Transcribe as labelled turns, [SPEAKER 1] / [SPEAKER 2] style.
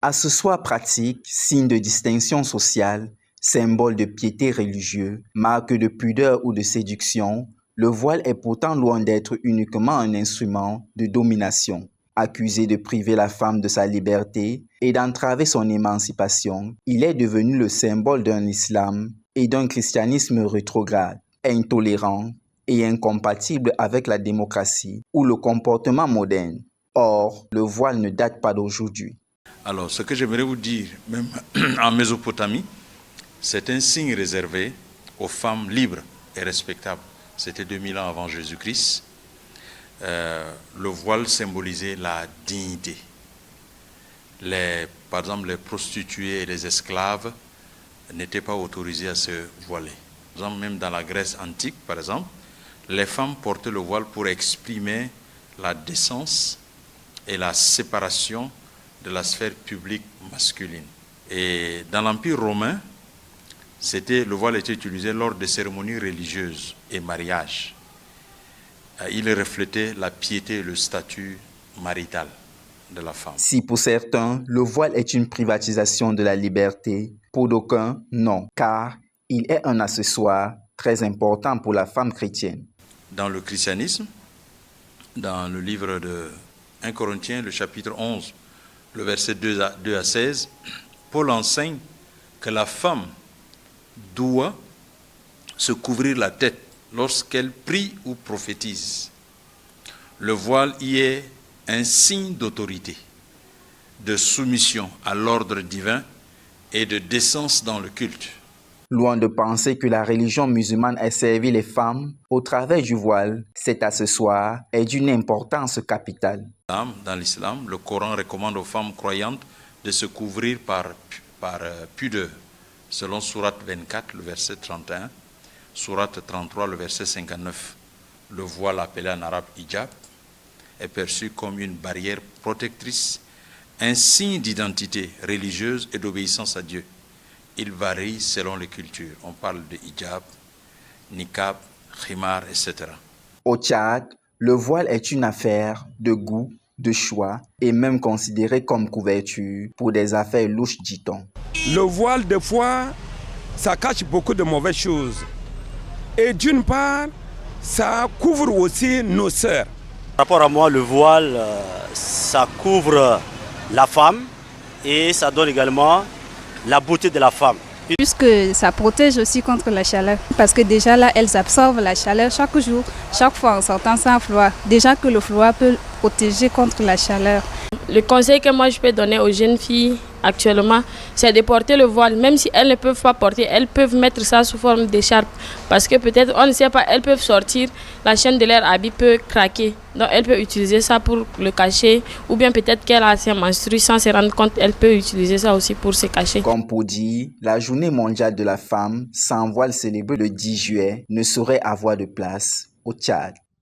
[SPEAKER 1] Accessoire pratique, signe de distinction sociale, symbole de piété religieuse, marque de pudeur ou de séduction, le voile est pourtant loin d'être uniquement un instrument de domination. Accusé de priver la femme de sa liberté et d'entraver son émancipation, il est devenu le symbole d'un islam et d'un christianisme rétrograde, intolérant et incompatible avec la démocratie ou le comportement moderne. Or, le voile ne date pas d'aujourd'hui.
[SPEAKER 2] Alors, ce que j'aimerais vous dire, même en Mésopotamie, c'est un signe réservé aux femmes libres et respectables. C'était 2000 ans avant Jésus-Christ. Le voile symbolisait la dignité. Par exemple, les prostituées et les esclaves n'étaient pas autorisés à se voiler. Par exemple, même dans la Grèce antique, par exemple, les femmes portaient le voile pour exprimer la décence et la séparation de la sphère publique masculine. Et dans l'Empire romain, le voile était utilisé lors des cérémonies religieuses et mariages. Il reflétait la piété et le statut marital de la femme.
[SPEAKER 1] Si pour certains, le voile est une privatisation de la liberté, pour d'aucuns, non, car il est un accessoire très important pour la femme chrétienne.
[SPEAKER 2] Dans le christianisme, dans le livre de 1 Corinthiens, le chapitre 11, le verset 2 à 16, Paul enseigne que la femme doit se couvrir la tête lorsqu'elle prie ou prophétise. Le voile y est un signe d'autorité, de soumission à l'ordre divin et de décence dans le culte.
[SPEAKER 1] Loin de penser que la religion musulmane ait servi les femmes, au travers du voile, cet accessoire est d'une importance capitale.
[SPEAKER 2] Dans l'islam, le Coran recommande aux femmes croyantes de se couvrir par pudeur, selon Sourate 24, le verset 31, Sourate 33, le verset 59. Le voile appelé en arabe hijab est perçu comme une barrière protectrice, un signe d'identité religieuse et d'obéissance à Dieu. Il varie selon les cultures. On parle de hijab, niqab, khimar, etc.
[SPEAKER 1] Au Tchad, le voile est une affaire de goût, de choix et même considéré comme couverture pour des affaires louches, dit-on.
[SPEAKER 3] Le voile, des fois, ça cache beaucoup de mauvaises choses. Et d'une part, ça couvre aussi nos sœurs.
[SPEAKER 4] Par rapport à moi, le voile, ça couvre la femme et ça donne également la beauté de la femme.
[SPEAKER 5] Puisque ça protège aussi contre la chaleur. Parce que déjà là, elles absorbent la chaleur chaque jour, chaque fois en sortant sans froid. Déjà que le froid peut protéger contre la chaleur.
[SPEAKER 6] Le conseil que moi je peux donner aux jeunes filles actuellement, c'est de porter le voile. Même si elles ne peuvent pas porter, elles peuvent mettre ça sous forme d'écharpe. Parce que peut-être, on ne sait pas, elles peuvent sortir, la chaîne de leur habit peut craquer. Donc elles peuvent utiliser ça pour le cacher. Ou bien peut-être qu'elle a ses menstrues sans se rendre compte, elle peut utiliser ça aussi pour se cacher.
[SPEAKER 1] Comme pour dire, la journée mondiale de la femme sans voile célébrée le 10 juillet ne saurait avoir de place au Tchad.